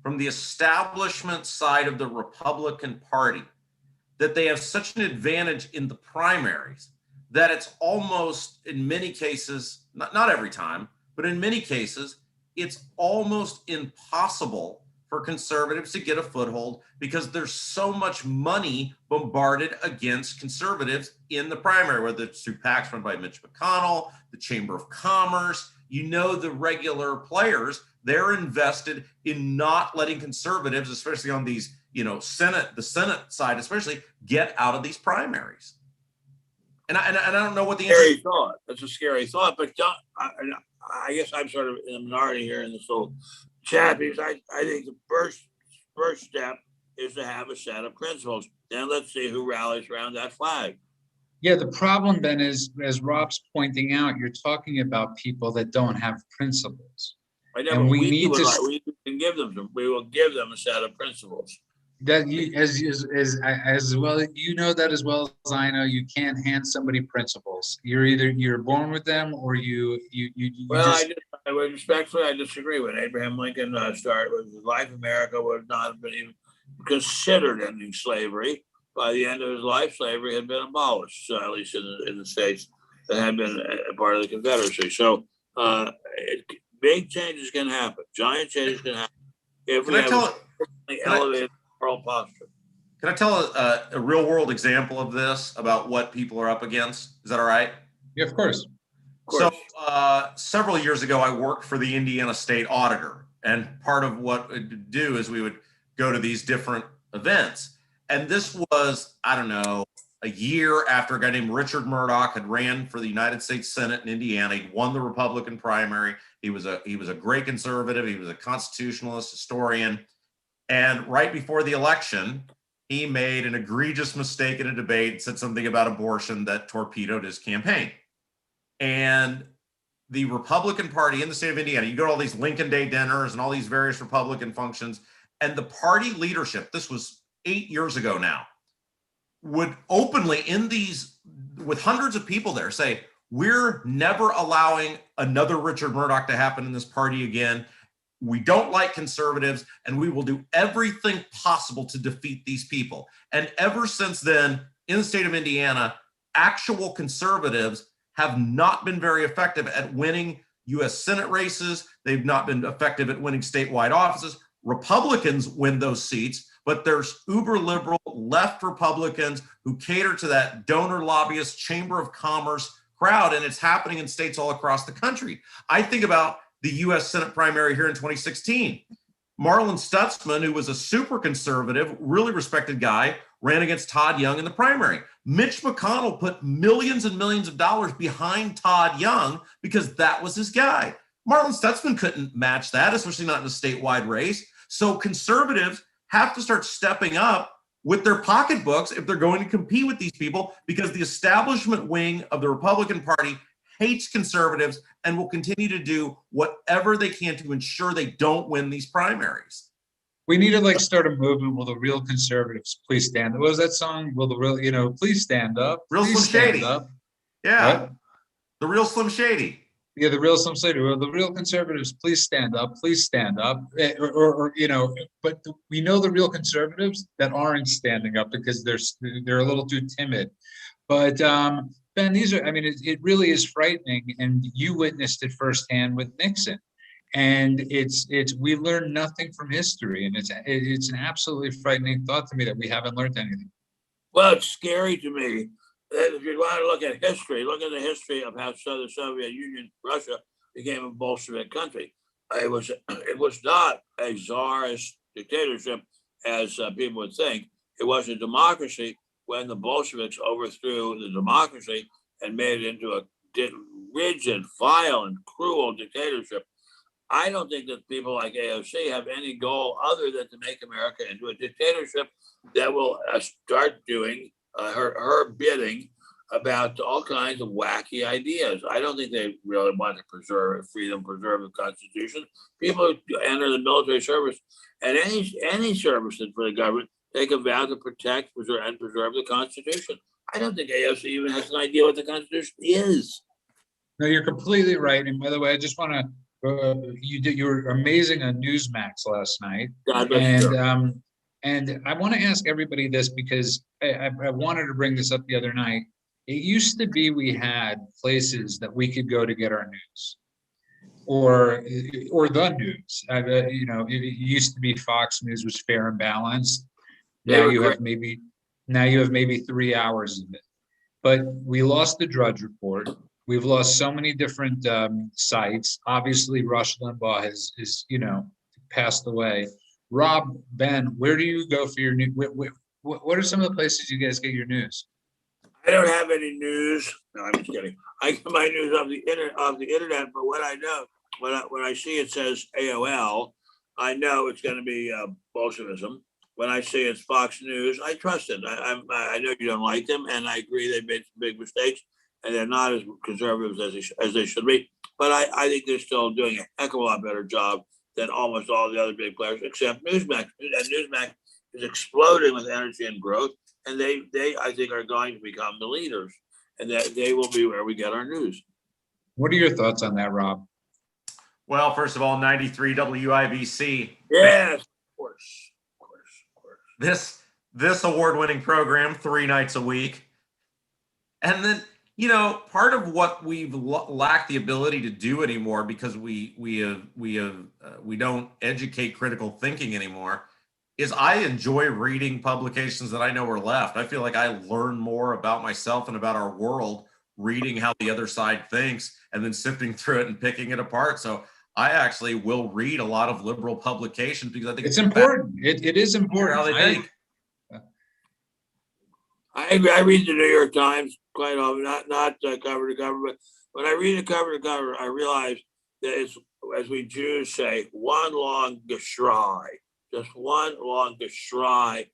from the establishment side of the Republican Party that they have such an advantage in the primaries that it's almost, in many cases, not every time, but in many cases, it's almost impossible for conservatives to get a foothold because there's so much money bombarded against conservatives in the primary, whether it's through PACs run by Mitch McConnell, the Chamber of Commerce, the regular players, they're invested in not letting conservatives, especially on these, the Senate side especially, get out of these primaries. And I don't know what the scary thought. That's a scary thought, but I guess I'm sort of in the minority here in this little chat because I think the first step is to have a set of principles. Then let's see who rallies around that flag. Yeah, the problem then is, as Rob's pointing out, you're talking about people that don't have principles. I know, and we can give them. We will give them a set of principles. That you, as well, that as well as I know, you can't hand somebody principles. You're born with them, or you. Well, I disagree with Abraham Lincoln. Started with his life. America would not have been even considered ending slavery. By the end of his life, slavery had been abolished, at least in the states that had been a part of the Confederacy. So, big changes can happen. Giant changes can happen if we have elevated moral posture. Can I tell a real world example of this about what people are up against? Is that all right? Yeah, of course. So several years ago, I worked for the Indiana State Auditor, and part of what we'd do is we would go to these different events. And this was, I don't know, a year after a guy named Richard Murdoch had ran for the United States Senate in Indiana. He won the Republican primary. He was a great conservative. He was a constitutionalist, historian. And right before the election, he made an egregious mistake in a debate and said something about abortion that torpedoed his campaign. And the Republican Party in the state of Indiana, you go to all these Lincoln Day dinners and all these various Republican functions, and the party leadership, this was 8 years ago now, would openly with hundreds of people there say, we're never allowing another Richard Murdoch to happen in this party again. We don't like conservatives, and we will do everything possible to defeat these people. And ever since then, in the state of Indiana, actual conservatives have not been very effective at winning U.S. Senate races. They've not been effective at winning statewide offices. Republicans win those seats, but there's uber liberal left Republicans who cater to that donor lobbyist Chamber of Commerce crowd, and it's happening in states all across the country. I think about the U.S. Senate primary here in 2016. Marlon Stutzman, who was a super conservative, really respected guy, ran against Todd Young in the primary. Mitch McConnell put millions and millions of dollars behind Todd Young because that was his guy. Marlon Stutzman couldn't match that, especially not in a statewide race. So conservatives have to start stepping up with their pocketbooks if they're going to compete with these people, because the establishment wing of the Republican Party hates conservatives and will continue to do whatever they can to ensure they don't win these primaries. We need to like start a movement. Will the real conservatives please stand up? What was that song? Will the real, please stand up. Real Please Slim Shady. stand up. Yeah. What? The real Slim Shady. Yeah, the real Slim Shady. Will the real conservatives please stand up? Please stand up. But we know the real conservatives that aren't standing up because they're a little too timid. But Ben, it really is frightening, and you witnessed it firsthand with Nixon. And we learn nothing from history, and it's an absolutely frightening thought to me that we haven't learned anything. Well, it's scary to me that if you want to look at history, look at the history of how the Soviet Union, Russia, became a Bolshevik country. It was not a czarist dictatorship as people would think. It was a democracy when the Bolsheviks overthrew the democracy and made it into a rigid, violent, cruel dictatorship. I don't think that people like AOC have any goal other than to make America into a dictatorship that will start doing her bidding about all kinds of wacky ideas. I don't think they really want to preserve freedom, preserve the Constitution. People who enter the military service and any service for the government take a vow to protect, preserve, and preserve the Constitution. I don't think AOC even has an idea what the Constitution is. No, you're completely right. And by the way, I just want to. You were amazing on Newsmax last night, and I want to ask everybody this because I wanted to bring this up the other night. It used to be we had places that we could go to get our news, or the news. It used to be Fox News was fair and balanced. Now you have maybe 3 hours of it, but we lost the Drudge Report. We've lost so many different sites. Obviously, Rush Limbaugh has passed away. Rob, Ben, where do you go for your news? What are some of the places you guys get your news? I don't have any news. No, I'm just kidding. I get my news off the internet. But what I know, when I see it says AOL, I know it's going to be Bolshevism. When I see it's Fox News, I trust it. I know you don't like them, and I agree they made some big mistakes. And they're not as conservative as they should be. But I think they're still doing a heck of a lot better job than almost all the other big players, except Newsmax. And Newsmax is exploding with energy and growth. And they I think, are going to become the leaders. And that they will be where we get our news. What are your thoughts on that, Rob? Well, first of all, 93 WIBC. Yes, of course. This award-winning program, 3 nights a week. And then, part of what we've lacked the ability to do anymore because we don't educate critical thinking anymore is I enjoy reading publications that I know are left. I feel like I learn more about myself and about our world reading how the other side thinks and then sifting through it and picking it apart. So I actually will read a lot of liberal publications because I think it's important. It is important. How they think. I agree. I read the New York Times quite often, not cover to cover, but when I read it cover to cover, I realize that it's, as we Jews say, one long geschrei, just one long geschrei.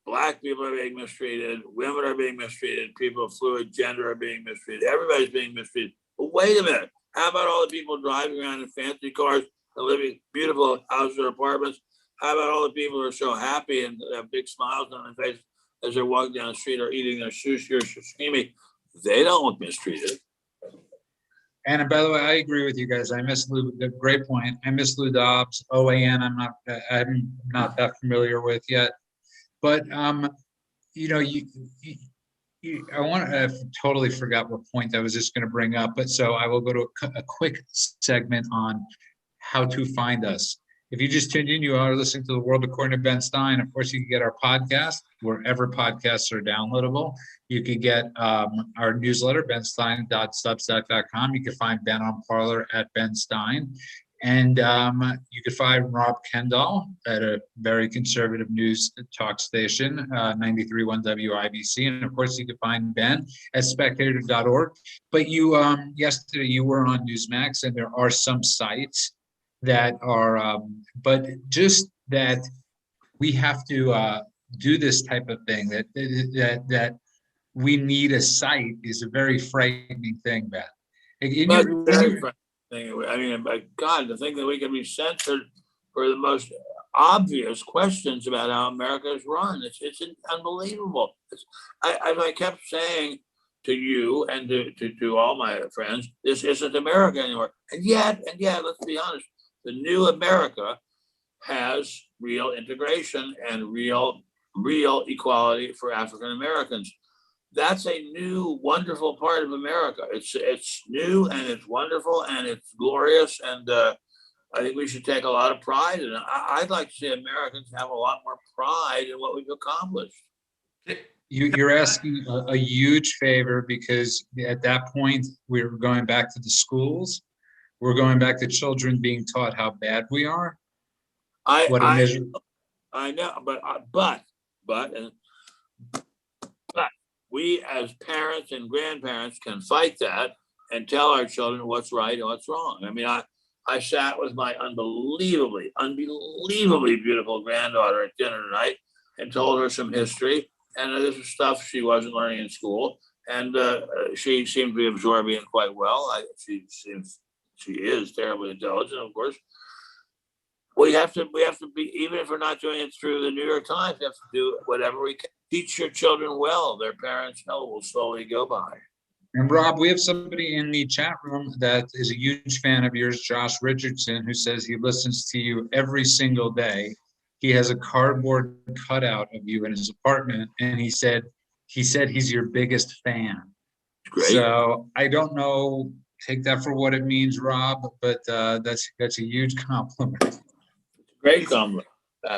Black people are being mistreated, women are being mistreated, people of fluid gender are being mistreated, everybody's being mistreated. But wait a minute, how about all the people driving around in fancy cars and living in beautiful houses or apartments? How about all the people who are so happy and have big smiles on their faces as they're walking down the street or eating their sushi or sashimi? They don't look mistreated. And by the way, I agree with you guys. I miss Lou. Great point. I miss Lou Dobbs. OAN. I'm not that familiar with yet. But I totally forgot what point I was just going to bring up. But so I will go to a quick segment on how to find us. If you just tuned in, you are listening to The World According to Ben Stein. Of course, you can get our podcast wherever podcasts are downloadable. You can get our newsletter, benstein.substack.com. You can find Ben on Parler at Ben Stein. And you can find Rob Kendall at a very conservative news talk station, 93.1 WIBC. And of course, you can find Ben at spectator.org. But you, yesterday, you were on Newsmax, and there are some sites that are, but just that we have to do this type of thing, that we need a site is a very frightening thing, Ben. Very frightening thing. I mean, my God, to think that we can be censored for the most obvious questions about how America is run. It's unbelievable. I kept saying to you and to all my friends, this isn't America anymore. And yet, let's be honest, the new America has real integration and real equality for African Americans. That's a new, wonderful part of America. It's new and it's wonderful and it's glorious. And I think we should take a lot of pride in it. I'd like to see Americans have a lot more pride in what we've accomplished. You're asking a huge favor, because at that point, we're going back to the schools. We're going back to children being taught how bad we are. I know, but we as parents and grandparents can fight that and tell our children what's right and what's wrong. I mean, I sat with my unbelievably beautiful granddaughter at dinner tonight and told her some history. And this is stuff she wasn't learning in school. And she seemed to be absorbing it quite well. She is terribly intelligent, of course. We have to be, even if we're not doing it through the New York Times, we have to do whatever we can. Teach your children well. Their parents' hell will slowly go by. And Rob, we have somebody in the chat room that is a huge fan of yours, Josh Richardson, who says he listens to you every single day. He has a cardboard cutout of you in his apartment, and he said he's your biggest fan. Great. So I don't know, take that for what it means, Rob, but that's a huge compliment. Great compliment.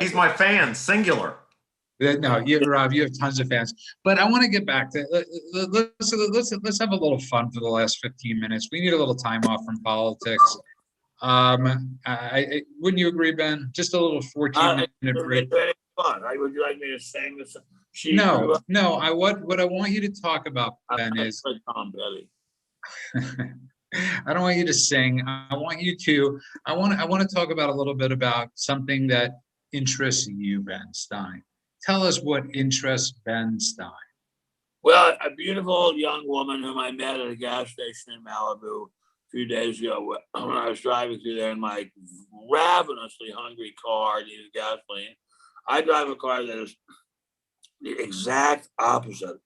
He's my fan, singular. No, Rob, you have tons of fans. But I want to get back to let's have a little fun for the last 15 minutes. We need a little time off from politics. Wouldn't you agree, Ben? Just a little 14-minute break. Fun. Would you like me to sing this? No. What I want you to talk about, Ben, is Tom Petty. I don't want you to sing. I want to talk about a little bit about something that interests you, Ben Stein. Tell us what interests Ben Stein. Well, a beautiful young woman whom I met at a gas station in Malibu a few days ago when I was driving through there in my ravenously hungry car, needed gasoline. I drive a car that is the exact opposite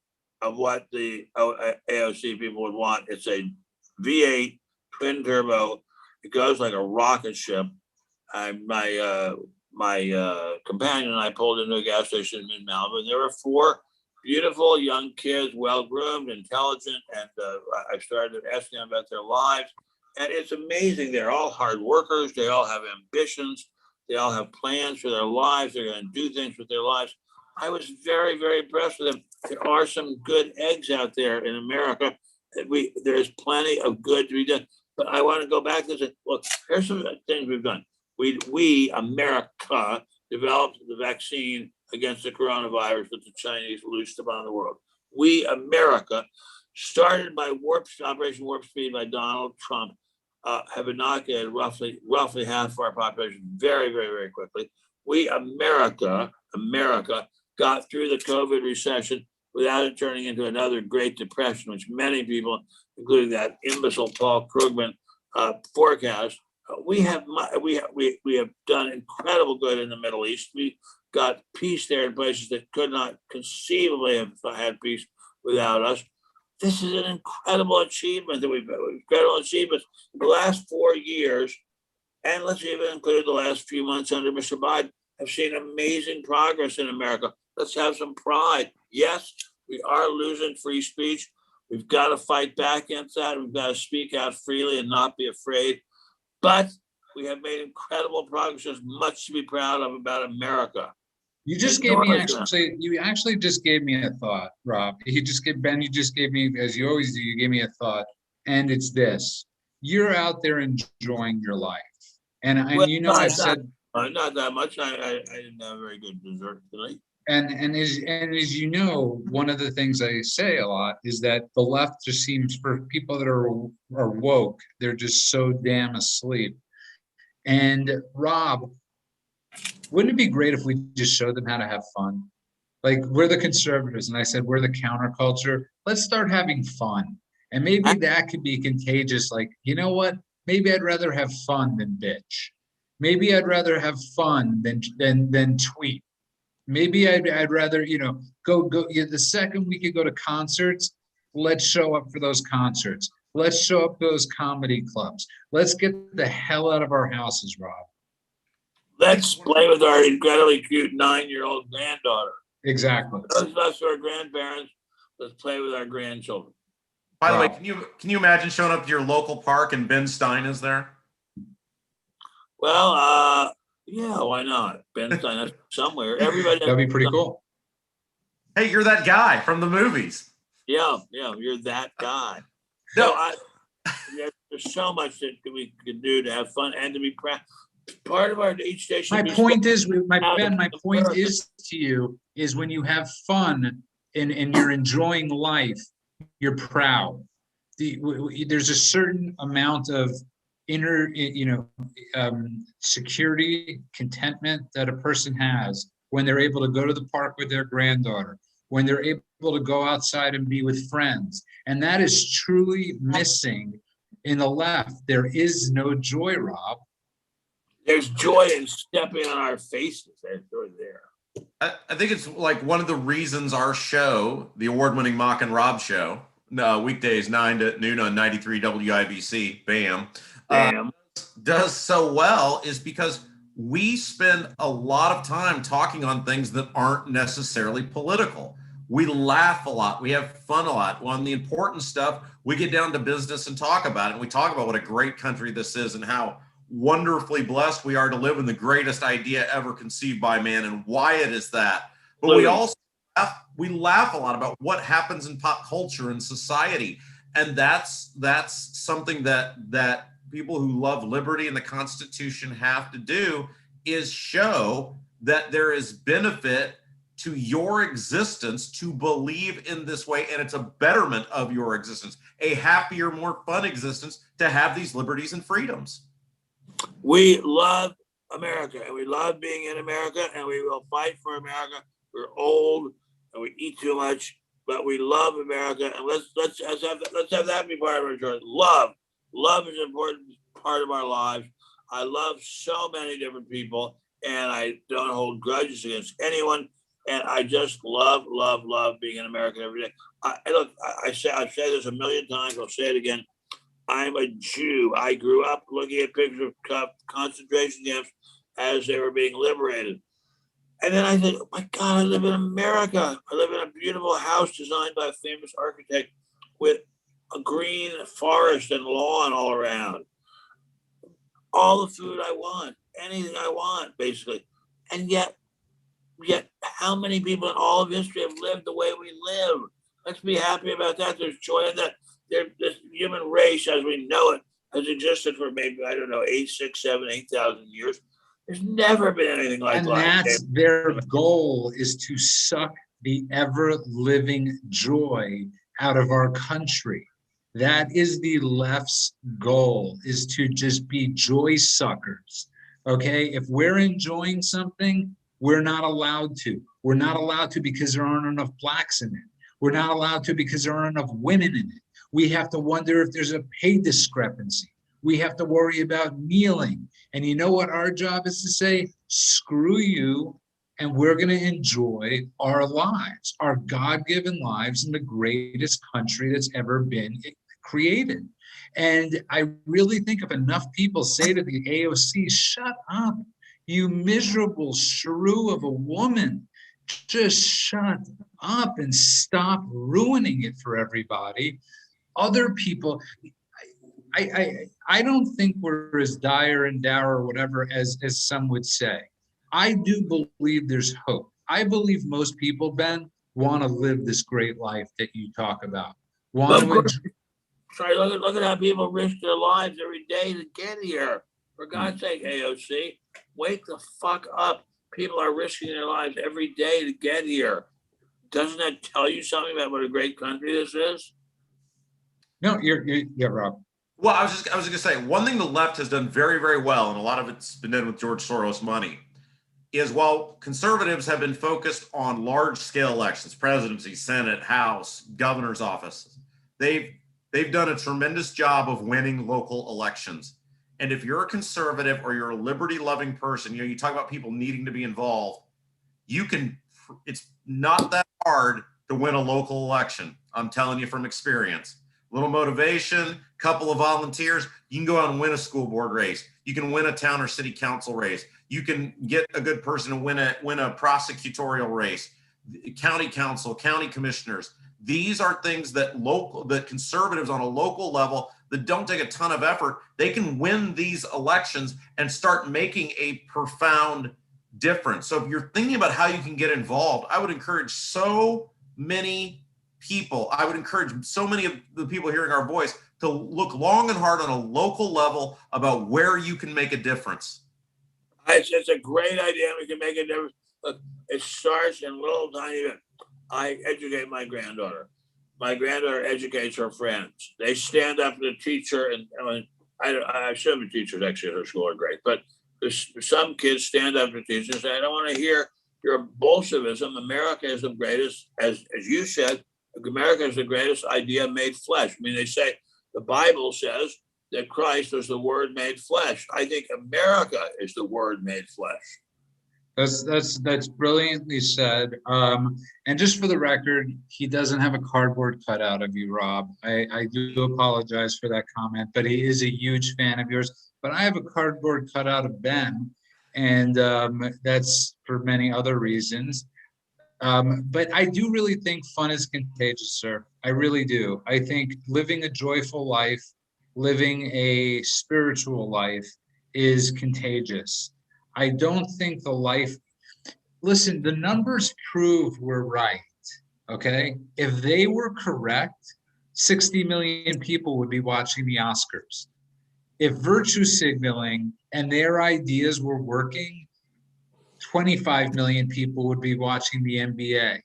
of what the AOC people would want. It's a V8 twin turbo. It goes like a rocket ship. My companion and I pulled into a gas station in Malibu, and there were 4 beautiful young kids, well-groomed, intelligent, and I started asking them about their lives. And it's amazing. They're all hard workers. They all have ambitions. They all have plans for their lives. They're going to do things with their lives. I was very, very impressed with them. There are some good eggs out there in America. There's plenty of good to be done. But I want to go back to say, look, here's some things we've done. We, America, developed the vaccine against the coronavirus that the Chinese loosed upon the world. We, America, started by Operation Warp Speed by Donald Trump, have inoculated roughly half of our population very, very, very quickly. We, America, got through the COVID recession without it turning into another Great Depression, which many people, including that imbecile Paul Krugman, forecast. We have done incredible good in the Middle East. We got peace there in places that could not conceivably have had peace without us. This is an incredible achievement that we've done. Incredible achievements. The last 4 years, and let's even include the last few months under Mr. Biden, have seen amazing progress in America. Let's have some pride. Yes, we are losing free speech. We've got to fight back against that. We've got to speak out freely and not be afraid. But we have made incredible progress. There's much to be proud of about America. You just gave me you actually just gave me a thought, Rob. You just gave me, as you always do, you gave me a thought. And it's this: you're out there enjoying your life. And I've said not that much. I didn't have a very good dessert tonight. And as you know, one of the things I say a lot is that the left just seems, for people that are woke, they're just so damn asleep. And Rob, wouldn't it be great if we just showed them how to have fun? Like, we're the conservatives, and I said we're the counterculture. Let's start having fun. And maybe that could be contagious. Like, you know what? Maybe I'd rather have fun than bitch. Maybe I'd rather have fun than tweet. Maybe I'd rather, go. The second we could go to concerts, let's show up for those concerts. Let's show up to those comedy clubs. Let's get the hell out of our houses, Rob. Let's play with our incredibly cute 9-year-old granddaughter. Exactly. Those of us who are grandparents, let's play with our grandchildren. By the way, can you imagine showing up to your local park and Ben Stein is there? Well, yeah, why not? Ben Stein is somewhere. Everybody. That'd be pretty cool. Hey, you're that guy from the movies. Yeah, you're that guy. No, there's so much that we could do to have fun and to be proud. Part of our each station. My point is to you is when you have fun and you're enjoying life, you're proud. There's a certain amount of inner, security, contentment that a person has when they're able to go to the park with their granddaughter, when they're able to go outside and be with friends. And that is truly missing in the left. There is no joy, Rob. There's joy in stepping on our faces. There's joy there. I think it's like one of the reasons our show, the award-winning Mock and Rob show, weekdays 9 to noon on 93 WIBC, BAM, does so well is because we spend a lot of time talking on things that aren't necessarily political. We laugh a lot. We have fun a lot. On the important stuff, we get down to business and talk about it. And we talk about what a great country this is and how wonderfully blessed we are to live in the greatest idea ever conceived by man and why it is that. But we also laugh a lot about what happens in pop culture and society. And that's something that people who love liberty and the Constitution have to do, is show that there is benefit to your existence to believe in this way, and it's a betterment of your existence, a happier, more fun existence to have these liberties and freedoms. We love America, and we love being in America, and we will fight for America. We're old and we eat too much, but we love America, and let's have that be part of our journey. Love is an important part of our lives. I love so many different people, and I don't hold grudges against anyone. And I just love being in America every day. I've said this a million times. I'll say it again. I'm a Jew. I grew up looking at pictures of concentration camps as they were being liberated. And then I think, oh my God, I live in America. I live in a beautiful house designed by a famous architect with a green forest and lawn all around. All the food I want, anything I want, basically. And yet how many people in all of history have lived the way we live? Let's be happy about that. There's joy in that. This human race, as we know it, has existed for maybe, 8, 6, 7, 8,000 years. There's never been anything like that. And that's their goal, is to suck the ever-living joy out of our country. That is the left's goal, is to just be joy suckers. Okay? If we're enjoying something, we're not allowed to. We're not allowed to because there aren't enough blacks in it. We're not allowed to because there aren't enough women in it. We have to wonder if there's a pay discrepancy. We have to worry about kneeling. And you know what our job is to say? Screw you, and we're going to enjoy our lives, our God-given lives in the greatest country that's ever been created. And I really think if enough people say to the AOC, shut up, you miserable shrew of a woman, just shut up and stop ruining it for everybody. Other people, I don't think we're as dire and dour or whatever as some would say. I do believe there's hope. I believe most people, Ben, want to live this great life that you talk about. Want to enjoy. Sorry, look at how people risk their lives every day to get here. For God's sake, AOC, wake the fuck up. People are risking their lives every day to get here. Doesn't that tell you something about what a great country this is? No, you're Rob. Well, I was going to say, one thing the left has done very, very well, and a lot of it's been done with George Soros money, is while conservatives have been focused on large-scale elections, presidency, Senate, House, governor's offices, they've done a tremendous job of winning local elections. And if you're a conservative or you're a liberty-loving person, you talk about people needing to be involved, it's not that hard to win a local election. I'm telling you from experience. Little motivation, couple of volunteers, you can go out and win a school board race. You can win a town or city council race. You can get a good person to win a prosecutorial race, county council, county commissioners. These are things that conservatives on a local level that don't take a ton of effort, they can win these elections and start making a profound difference. So if you're thinking about how you can get involved, I would encourage so many people, I would encourage so many of the people hearing our voice to look long and hard on a local level about where you can make a difference. It's a great idea. We can make a difference. Look, it starts in little tiny bit. I educate my granddaughter. My granddaughter educates her friends. They stand up to the teacher, and I should have teachers actually at her school are great, but some kids stand up to the teacher and say, I don't want to hear your Bolshevism. America is the greatest, as you said, America is the greatest idea made flesh. I mean, they say the Bible says that Christ was the Word made flesh. I think America is the Word made flesh. That's brilliantly said. And just for the record, he doesn't have a cardboard cutout of you, Rob. I do apologize for that comment, but he is a huge fan of yours. But I have a cardboard cutout of Ben, and that's for many other reasons. But I do really think fun is contagious, sir. I really do. I think living a joyful life, living a spiritual life is contagious. I don't think listen, the numbers prove we're right, okay? If they were correct, 60 million people would be watching the Oscars. If virtue signaling and their ideas were working, 25 million people would be watching the NBA.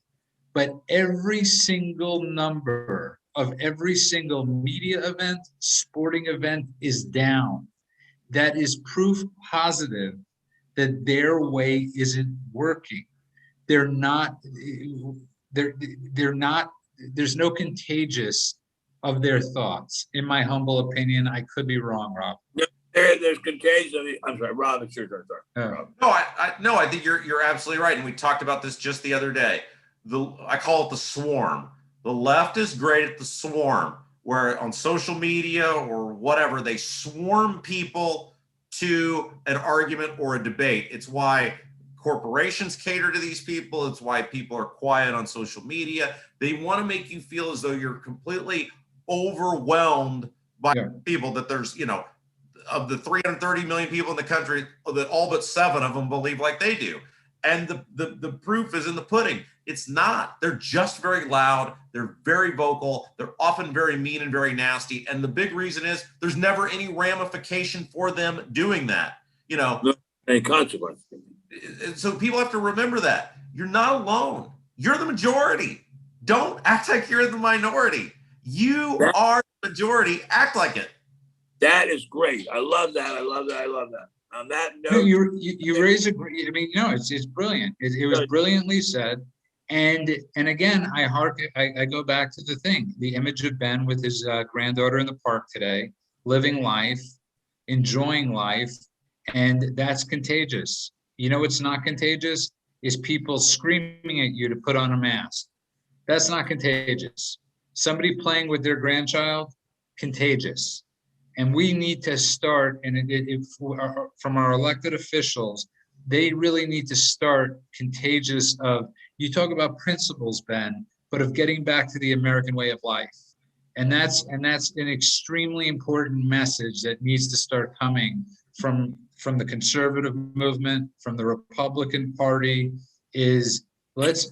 But every single number of every single media event, sporting event is down. That is proof positive that their way isn't working. There's no contagious of their thoughts. In my humble opinion, I could be wrong, Rob. There's contagion. I'm sorry, Rob, it's your turn. No, I think you're absolutely right. And we talked about this just the other day. I call it the swarm. The left is great at the swarm, where on social media or whatever, they swarm people to an argument or a debate. It's why corporations cater to these people. It's why people are quiet on social media. They want to make you feel as though you're completely overwhelmed by people, that there's, of the 330 million people in the country, that all but 7 of them believe like they do. And the proof is in the pudding. It's not. They're just very loud. They're very vocal. They're often very mean and very nasty. And the big reason is there's never any ramification for them doing that. No, any consequence. So people have to remember that. You're not alone. You're the majority. Don't act like you're the minority. You are the majority. Act like it. That is great. I love that. On that note, you raise a. I mean, it's brilliant. It was brilliantly said. And again, I go back to the thing, the image of Ben with his granddaughter in the park today, living life, enjoying life, and that's contagious. What's not contagious is people screaming at you to put on a mask. That's not contagious. Somebody playing with their grandchild, contagious. And we need to start, and from our elected officials, they really need to start contagious of, you talk about principles, Ben, but of getting back to the American way of life. And that's an extremely important message that needs to start coming from the conservative movement, from the Republican Party, is let's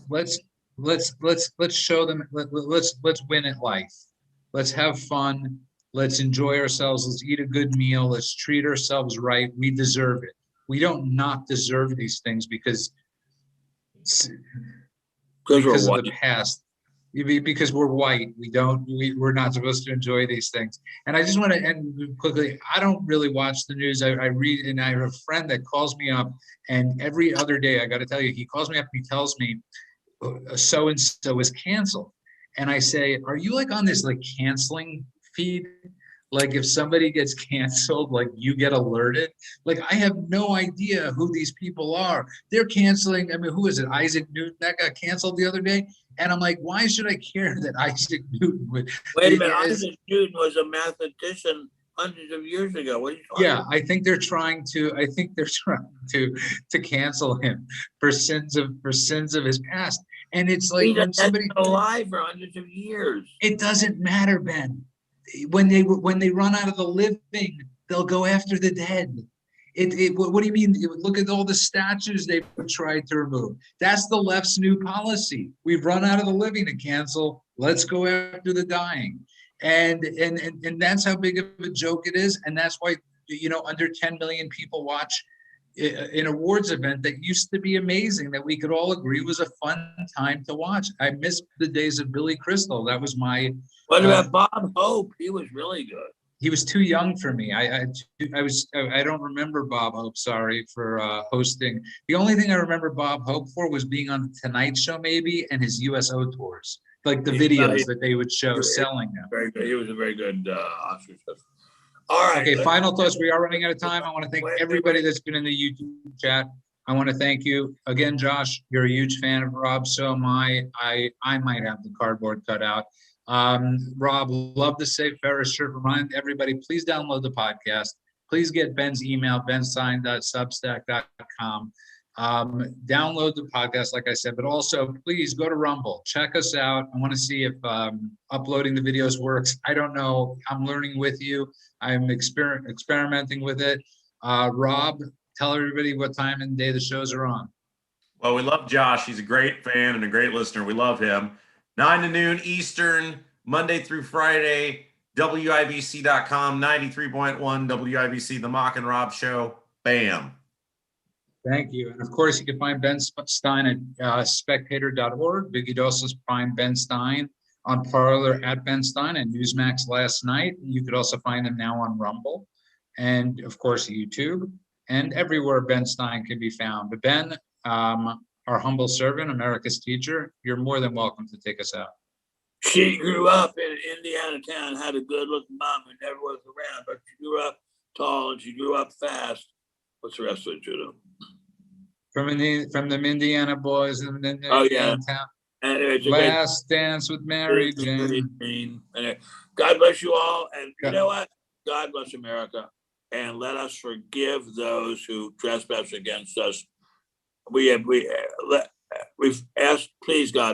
show them, let's win at life. Let's have fun. Let's enjoy ourselves. Let's eat a good meal. Let's treat ourselves right. We deserve it. We don't not deserve these things because of the past. Because we're white, we're not supposed to enjoy these things. And I just want to end quickly. I don't really watch the news. I read, and I have a friend that calls me up, and every other day, I got to tell you, he calls me up and he tells me so and so is canceled. And I say, are you like on this like canceling feed? Like if somebody gets canceled, like you get alerted. Like I have no idea who these people are. They're canceling. I mean, who is it? Isaac Newton that got canceled the other day. And I'm like, why should I care that Isaac Newton would? Wait a minute, Isaac Newton was a mathematician hundreds of years ago. What are you talking about? I think they're trying to cancel him for sins of his past. And it's like when somebody alive for hundreds of years. It doesn't matter, Ben. When they run out of the living, they'll go after the dead. What do you mean? Look at all the statues they've tried to remove. That's the left's new policy. We've run out of the living to cancel. Let's go after the dying. And that's how big of a joke it is. And that's why, under 10 million people watch an awards event that used to be amazing, that we could all agree was a fun time to watch. I miss the days of Billy Crystal. That was my. What about Bob Hope? He was really good. He was too young for me. I don't remember Bob Hope. Sorry for hosting. The only thing I remember Bob Hope for was being on the Tonight Show, maybe, and his USO tours, like the videos that they would show selling them. Very good. He was a very good Oscar. All right. Okay. Final thoughts. We are running out of time. I want to thank everybody that's been in the YouTube chat. I want to thank you again, Josh. You're a huge fan of Rob. So am I. I might have the cardboard cut out. Rob, love the Safe Ferris shirt. Remind everybody, please download the podcast. Please get Ben's email, benstein.substack.com. Download the podcast, like I said, but also please go to Rumble. Check us out. I want to see if uploading the videos works. I don't know. I'm learning with you. I'm experimenting with it. Rob, tell everybody what time and day the shows are on. Well, we love Josh. He's a great fan and a great listener. We love him. 9 to noon Eastern, Monday through Friday, WIBC.com, 93.1 WIBC, The Mock and Rob Show. Bam. Thank you. And of course, you can find Ben Stein at spectator.org. You could also find Ben Stein on Parler at Ben Stein and Newsmax last night. You could also find him now on Rumble and, of course, YouTube and everywhere Ben Stein can be found. But Ben, our humble servant, America's teacher, you're more than welcome to take us out. She grew up in Indiana town, had a good-looking mom who never was around, but she grew up tall and she grew up fast. What's the rest of it, Judo? From the Indiana boys in the town. And Last Dance with Mary Jane. Anyway, God bless you all, and you know what? God bless America, and let us forgive those who trespass against us. We've asked, please, God,